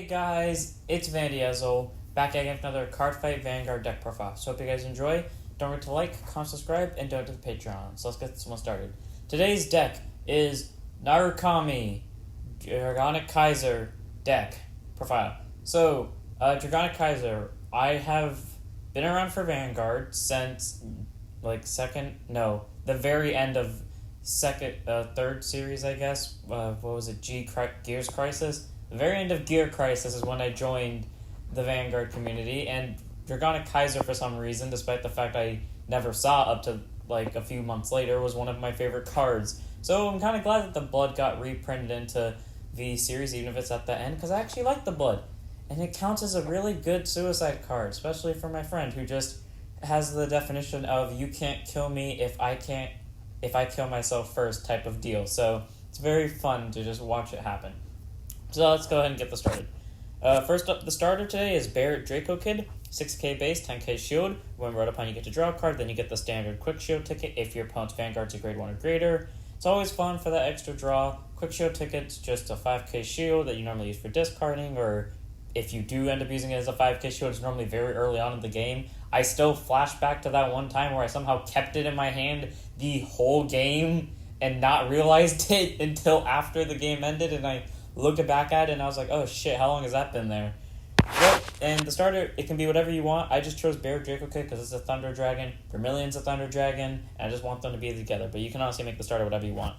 guys, it's Van Diesel, back again with another Card Fight Vanguard deck profile. So hope you guys enjoy. Don't forget to like, comment, subscribe, and donate to the Patreon. So let's get this one started. Today's deck is Narukami, Dragonic Kaiser deck profile. So, Dragonic Kaiser, I have been around for Vanguard since, the very end of third series, I guess. What was it? Gears Crisis? The very end of Gear Crisis is when I joined the Vanguard community, and Dragonic Kaiser, for some reason, despite the fact I never saw up to a few months later, was one of my favorite cards. So I'm kind of glad that the Blood got reprinted into the series, even if it's at the end, because I actually like the Blood. And it counts as a really good suicide card, especially for my friend who just has the definition of you can't kill me if I kill myself first type of deal. So it's very fun to just watch it happen. So let's go ahead and get this started. First up, the starter today is Barret Draco Kid, 6k base, 10k shield. When right upon you get to draw a card, then you get the standard quick shield ticket if your opponent's Vanguard's a grade 1 or greater. It's always fun for that extra draw. Quick shield ticket's just a 5k shield that you normally use for discarding, or if you do end up using it as a 5k shield, it's normally very early on in the game. I still flash back to that one time where I somehow kept it in my hand the whole game and not realized it until after the game ended, and I looked back at it and I was like, oh shit, how long has that been there? Well, and the starter, it can be whatever you want. I just chose Barret Draco Kid because it's a Thunder Dragon. Vermilion's a Thunder Dragon, and I just want them to be together. But you can honestly make the starter whatever you want.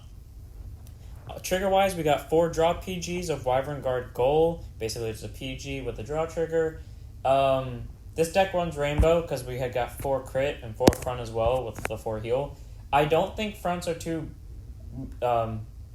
Trigger-wise, we got 4 draw PGs of Wyvern Guard Goal. Basically, it's a PG with a draw trigger. This deck runs Rainbow because we had got 4 crit and 4 front as well with the 4 heal. I don't think fronts are too...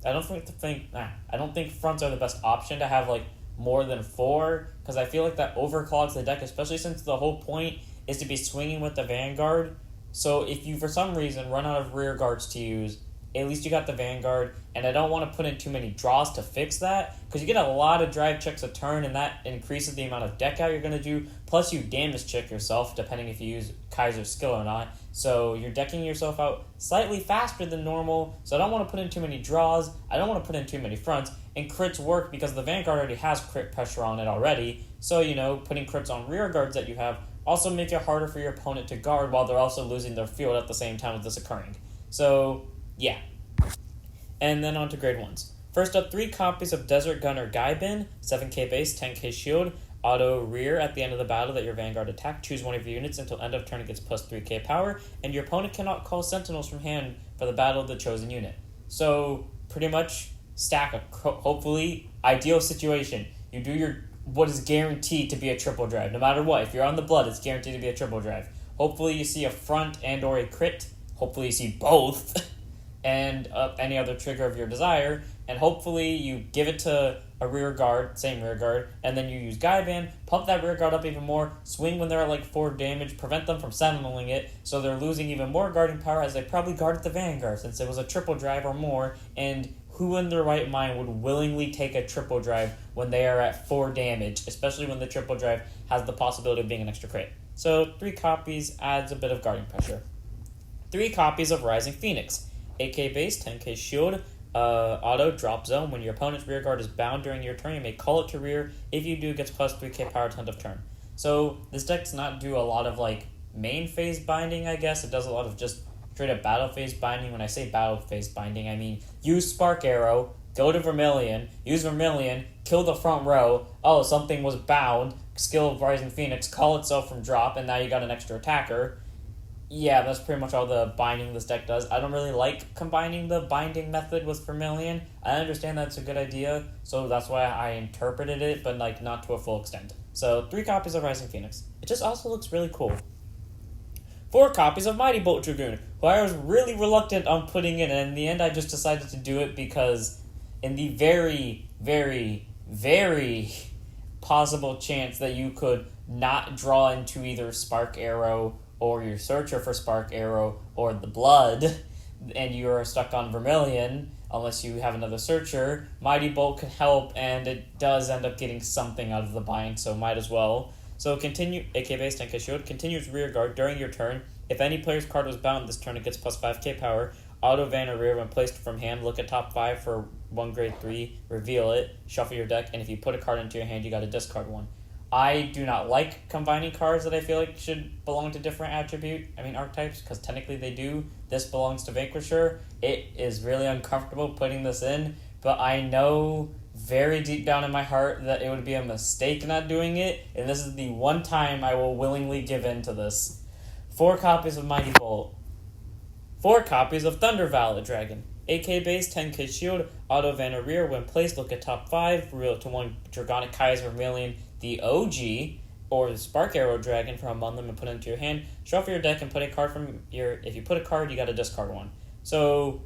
I don't think fronts are the best option to have more than 4, because I feel like that overclogs the deck, especially since the whole point is to be swinging with the Vanguard. So if you for some reason run out of rear guards to use, at least you got the Vanguard, and I don't want to put in too many draws to fix that, because you get a lot of drive checks a turn, and that increases the amount of deck out you're going to do, plus you damage check yourself, depending if you use Kaiser's skill or not, so you're decking yourself out slightly faster than normal, so I don't want to put in too many draws, I don't want to put in too many fronts, and crits work because the Vanguard already has crit pressure on it already, so, putting crits on rear guards that you have also make it harder for your opponent to guard while they're also losing their field at the same time as this occurring. So, yeah. And then on to grade 1s. First up, 3 copies of Desert Gunner Gaibin, 7k base, 10k shield, auto rear at the end of the battle that your Vanguard attack. Choose one of your units until end of turn it gets plus 3k power, and your opponent cannot call Sentinels from hand for the battle of the chosen unit. So, pretty much, stack a hopefully ideal situation. You do what is guaranteed to be a triple drive. No matter what, if you're on the Blood, it's guaranteed to be a triple drive. Hopefully you see a front and or a crit. Hopefully you see both. And any other trigger of your desire, and hopefully you give it to a rear guard, same rear guard, and then you use Gaibin, pump that rear guard up even more, swing when they're at 4 damage, prevent them from sentineling it, so they're losing even more guarding power as they probably guarded the Vanguard, since it was a triple drive or more, and who in their right mind would willingly take a triple drive when they are at 4 damage, especially when the triple drive has the possibility of being an extra crit. So 3 copies adds a bit of guarding pressure. 3 copies of Rising Phoenix. 8k base, 10k shield, auto drop zone. When your opponent's rear guard is bound during your turn, you may call it to rear. If you do, it gets plus 3k power to end of turn. So this deck does not do a lot of main phase binding, I guess. It does a lot of just straight up battle phase binding. When I say battle phase binding, I mean use Spark Arrow, go to Vermilion, use Vermilion, kill the front row. Oh, something was bound. Skill of Rising Phoenix, call itself from drop, and now you got an extra attacker. Yeah, that's pretty much all the binding this deck does. I don't really like combining the binding method with Vermilion. I understand that's a good idea, so that's why I interpreted it, but not to a full extent. So 3 copies of Rising Phoenix. It just also looks really cool. 4 copies of Mighty Bolt Dragoon, who I was really reluctant on putting in, and in the end I just decided to do it because in the very, very, very possible chance that you could not draw into either Spark Arrow or your searcher for Spark Arrow, or the Blood, and you are stuck on Vermilion, unless you have another searcher, Mighty Bolt can help, and it does end up getting something out of the bind, so might as well. So continue, AK base, 10k shield, continues rear guard during your turn. If any player's card was bound this turn, it gets plus 5k power. Auto Vanarreer, when placed from hand, look at top 5 for 1 grade 3, reveal it, shuffle your deck, and if you put a card into your hand, you gotta discard one. I do not like combining cards that I feel like should belong to different archetypes, because technically they do. This belongs to Vanquisher. It is really uncomfortable putting this in, but I know very deep down in my heart that it would be a mistake not doing it, and this is the one time I will willingly give in to this. 4 copies of Mighty Bolt. 4 copies of Thunder Violet Dragon. 8k base, 10k shield, Auto Vanarreer. When placed, look at top 5, reveal to 1 Dragonic Kaiser Vermilion, the OG, or the Spark Arrow Dragon from among them and put it into your hand. Shuffle your deck and put a card from your... If you put a card, you gotta discard one. So,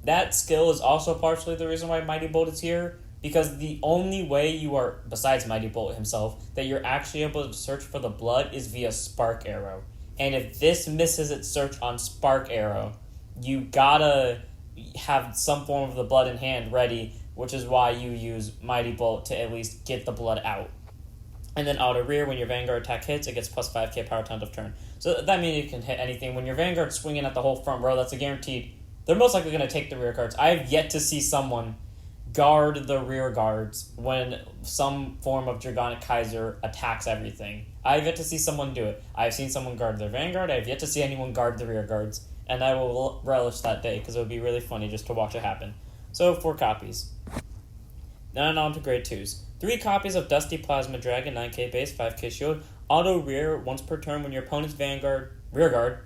that skill is also partially the reason why Mighty Bolt is here, because the only way you are, besides Mighty Bolt himself, that you're actually able to search for the blood is via Spark Arrow. And if this misses its search on Spark Arrow, you gotta have some form of the blood in hand ready, which is why you use Mighty Bolt to at least get the blood out. And then Auto Rear, when your Vanguard attack hits, it gets plus 5k power to end of turn. So that means you can hit anything. When your Vanguard's swinging at the whole front row, that's a guaranteed. They're most likely going to take the rear cards. I have yet to see someone guard the rear guards when some form of Dragonic Kaiser attacks everything. I have yet to see someone do it. I've seen someone guard their Vanguard. I have yet to see anyone guard the rear guards. And I will relish that day, because it would be really funny just to watch it happen. So, 4 copies. Then on to grade 2s. 3 copies of Dusty Plasma Dragon, 9k base, 5k shield. Auto rear once per turn when your opponent's rear guard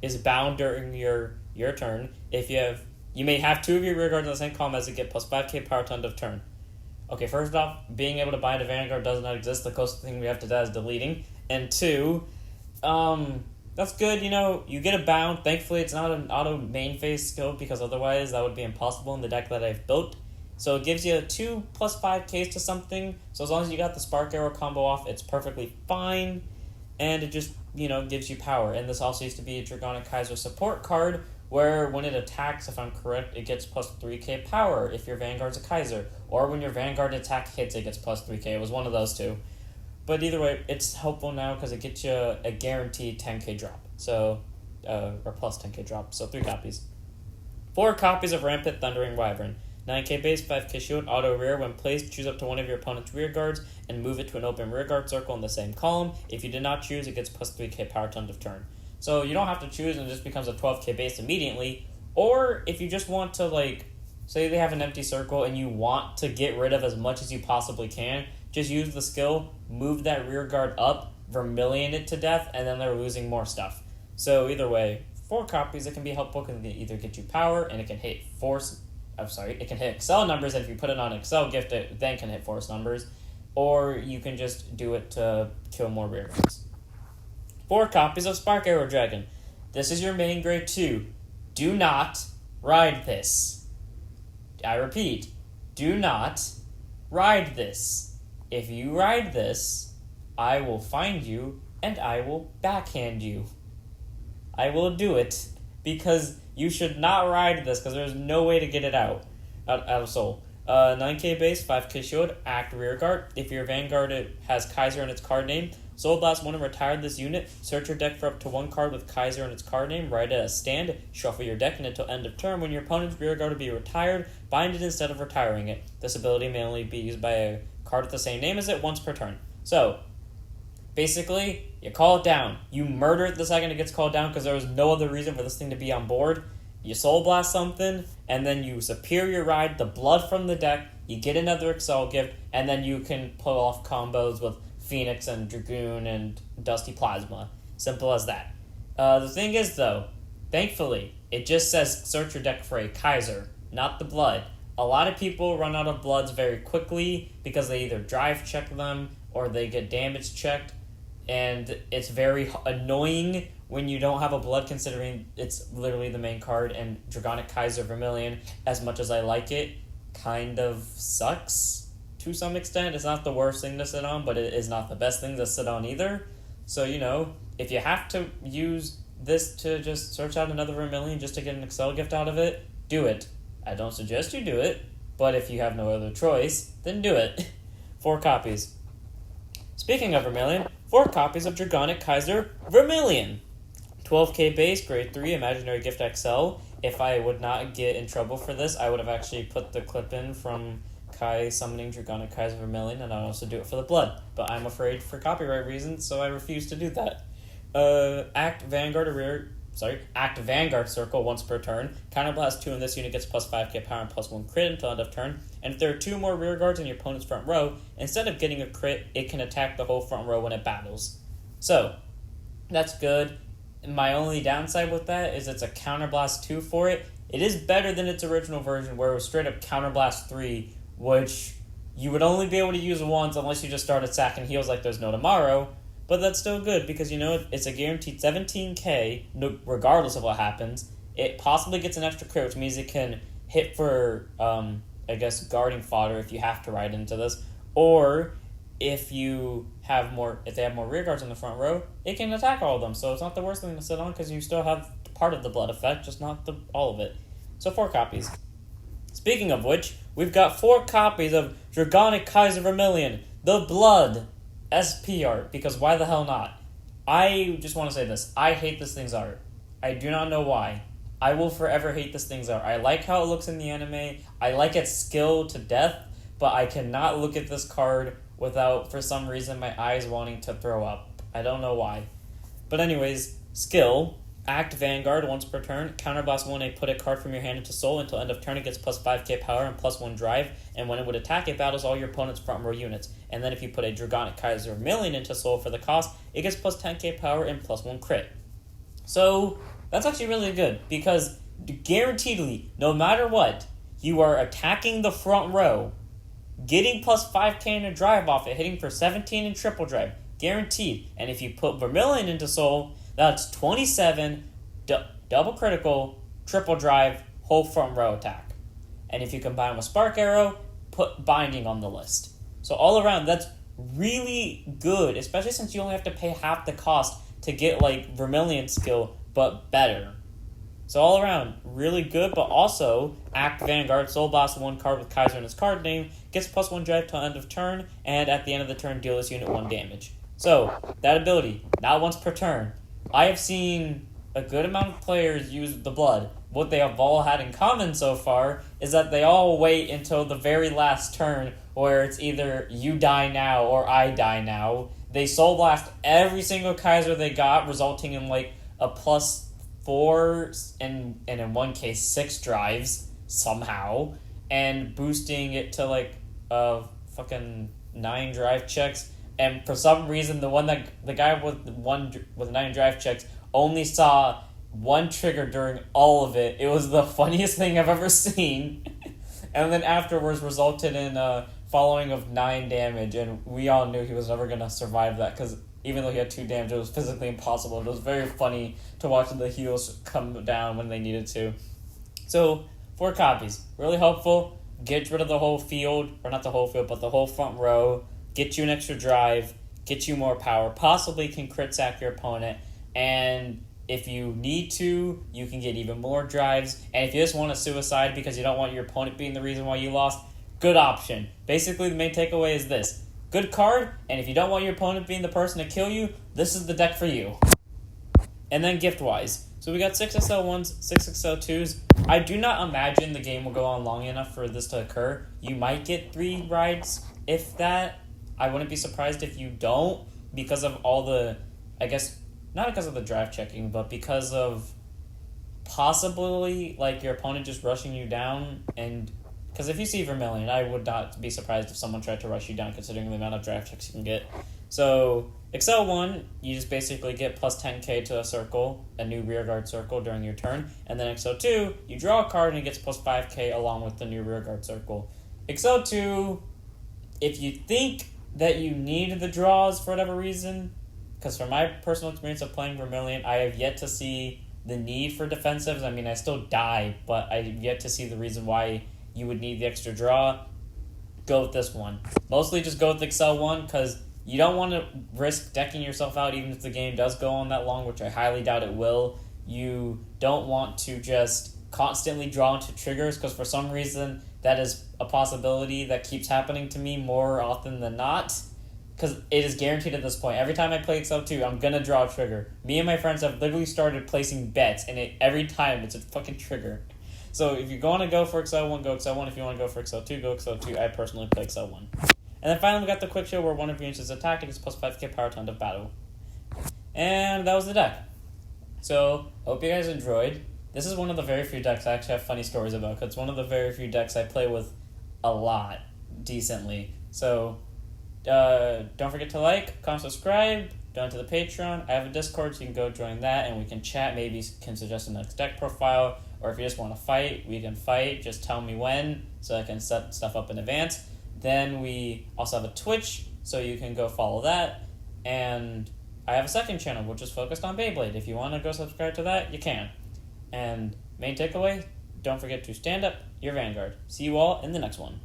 is bound during your turn. If you may have 2 of your rear guards in the same column as it get plus 5k power to end of turn. Okay, first off, being able to bind a Vanguard does not exist. The closest thing we have to that is deleting. And 2, that's good, you get a bound. Thankfully, it's not an auto main phase skill, because otherwise that would be impossible in the deck that I've built. So it gives you 2 plus 5Ks to something. So as long as you got the Spark Arrow combo off, it's perfectly fine. And it just, gives you power. And this also used to be a Dragonic Kaiser support card, where when it attacks, if I'm correct, it gets plus 3k power if your Vanguard's a Kaiser. Or when your Vanguard attack hits, it gets plus 3k. It was one of those two. But either way, it's helpful now because it gets you a guaranteed 10k drop. So, or plus 10k drop. So 3 copies. 4 copies of Rampant Thundering Wyvern. 9k base, 5k shield, auto rear. When placed, choose up to 1 of your opponent's rear guards and move it to an open rear guard circle in the same column. If you did not choose, it gets plus 3k power to end of turn. So you don't have to choose and it just becomes a 12k base immediately. Or if you just want to, say they have an empty circle and you want to get rid of as much as you possibly can, just use the skill, move that rear guard up, Vermilion it to death, and then they're losing more stuff. So either way, 4 copies, it can be helpful because it can either get you power and it can hit it can hit Excel numbers, and if you put it on Excel gift, it then can hit force numbers. Or you can just do it to kill more rear guards. 4 copies of Spark Arrow Dragon. This is your main grade 2. Do not ride this. I repeat, do not ride this. If you ride this, I will find you and I will backhand you. I will do it because you should not ride this because there's no way to get it out of soul. 9k base, 5k shield, act rear guard. If your Vanguard has Kaiser in its card name, Soul Blast 1 and retire this unit. Search your deck for up to 1 card with Kaiser in its card name. Write it as stand. Shuffle your deck, and until end of turn, when your opponent's rear guard will be retired, bind it instead of retiring it. This ability may only be used by a card with the same name as it once per turn. So, basically, you call it down. You murder it the second it gets called down because there was no other reason for this thing to be on board. You Soul Blast something, and then you Superior Ride the blood from the deck, you get another Excel gift, and then you can pull off combos with Phoenix and Dragoon and Dusty Plasma. Simple as that. The thing is, though, thankfully, it just says search your deck for a Kaiser, not the blood. A lot of people run out of bloods very quickly because they either drive check them or they get damage checked, and it's very annoying when you don't have a blood, considering it's literally the main card, and Dragonic Kaiser Vermilion, as much as I like it, kind of sucks to some extent. It's not the worst thing to sit on, but it is not the best thing to sit on either. So, if you have to use this to just search out another Vermilion just to get an Excel gift out of it, do it. I don't suggest you do it, but if you have no other choice, then do it. 4 copies. Speaking of Vermilion, 4 copies of Dragonic Kaiser Vermilion. 12k base, grade 3, Imaginary Gift XL. if I would not get in trouble for this, I would have actually put the clip in from Kai summoning Dragonic Kai's Vermilion, and I'd also do it for the blood. But I'm afraid for copyright reasons, so I refuse to do that. Act Vanguard Circle once per turn. Counterblast 2 in this unit gets plus 5k power and plus 1 crit until end of turn. And if there are 2 more rear guards in your opponent's front row, instead of getting a crit, it can attack the whole front row when it battles. So, that's good. My only downside with that is it's a Counterblast 2 for it. It is better than its original version where it was straight up Counterblast 3, which you would only be able to use once unless you just started sacking heals like there's no tomorrow. But that's still good because, it's a guaranteed 17k regardless of what happens. It possibly gets an extra crit, which means it can hit for, guarding fodder if you have to ride into this. Or if they have more rear guards in the front row, it can attack all of them. So it's not the worst thing to sit on because you still have part of the blood effect, just not all of it. So 4 copies. Speaking of which, we've got 4 copies of Dragonic Kai's Vermilion, the Blood SP art, because why the hell not? I just want to say this. I hate this thing's art. I do not know why. I will forever hate this thing's art. I like how it looks in the anime. I like its skill to death, but I cannot look at this card without, for some reason, my eyes wanting to throw up. I don't know why. But anyways, skill. Act Vanguard once per turn. Counterblast 1, put a card from your hand into soul until end of turn. It gets plus 5k power and plus 1 drive. And when it would attack, it battles all your opponent's front row units. And then if you put a Dragonic Kai's Vermilion into soul for the cost, it gets plus 10k power and plus 1 crit. So that's actually really good because guaranteedly, no matter what, you are attacking the front row, getting plus 5k in a drive off it, hitting for 17 in triple drive. Guaranteed. And if you put Vermilion into soul, that's 27, double critical, triple drive, whole front row attack. And if you combine with Spark Arrow, put Binding on the list. So all around, that's really good, especially since you only have to pay half the cost to get, Vermilion skill, but better. So all around, really good, but also, Act Vanguard, Soul Blast 1 card with Kaiser in its card name, gets plus 1 drive till end of turn, and at the end of the turn, deal this unit 1 damage. So, that ability, not once per turn. I have seen a good amount of players use the blood. What they have all had in common so far is that they all wait until the very last turn where it's either you die now or I die now. They soul blast every single Kaiser they got, resulting in a plus 4 and in one case 6 drives somehow, and boosting it to fucking 9 drive checks. And for some reason, the guy with 9 drive checks only saw 1 trigger during all of it. It was the funniest thing I've ever seen. And then afterwards resulted in a following of 9 damage. And we all knew he was never going to survive that because even though he had 2 damage, it was physically impossible. It was very funny to watch the heals come down when they needed to. So, 4 copies. Really helpful. Get rid of the whole field. Or not the whole field, but the whole front row. Get you an extra drive, get you more power, possibly can crit sack your opponent, and if you need to, you can get even more drives, and if you just want a suicide because you don't want your opponent being the reason why you lost, good option. Basically, the main takeaway is this. Good card, and if you don't want your opponent being the person to kill you, this is the deck for you. And then gift-wise. So we got 6XL1s, 6XL2s. I do not imagine the game will go on long enough for this to occur. You might get 3 rides, if that. I wouldn't be surprised if you don't, because of all the, not because of the drive checking, but because of possibly, your opponent just rushing you down, and, because if you see Vermilion, I would not be surprised if someone tried to rush you down, considering the amount of drive checks you can get. So, Excel 1, you just basically get plus 10k to a circle, a new rearguard circle during your turn, and then Excel 2, you draw a card and it gets plus 5k along with the new rearguard circle. Excel 2, if you think that you need the draws for whatever reason, because from my personal experience of playing Vermilion, I have yet to see the need for defensives. I mean, I still die, but I have yet to see the reason why you would need the extra draw. Go with this one. Mostly just go with Excel 1, because you don't want to risk decking yourself out even if the game does go on that long, which I highly doubt it will. You don't want to just constantly draw into triggers, because for some reason that is a possibility that keeps happening to me more often than not, because it is guaranteed at this point. Every time I play XL2, I'm gonna draw a trigger. Me and my friends have literally started placing bets, and every time it's a fucking trigger. So if you want to go for XL1, go XL1. If you want to go for XL2, go XL2. I personally play XL1. And then finally we got the quick show where one of your units is attacked. It gets plus 5k power to end of battle. And that was the deck. So, hope you guys enjoyed. This is one of the very few decks I actually have funny stories about, because it's one of the very few decks I play with a lot, decently. So, don't forget to like, comment, subscribe, donate to the Patreon. I have a Discord, so you can go join that, and we can chat, maybe can suggest the next deck profile, or if you just want to fight, we can fight. Just tell me when, so I can set stuff up in advance. Then we also have a Twitch, so you can go follow that, and I have a second channel, which is focused on Beyblade. If you want to go subscribe to that, you can. And main takeaway, don't forget to stand up your Vanguard. See you all in the next one.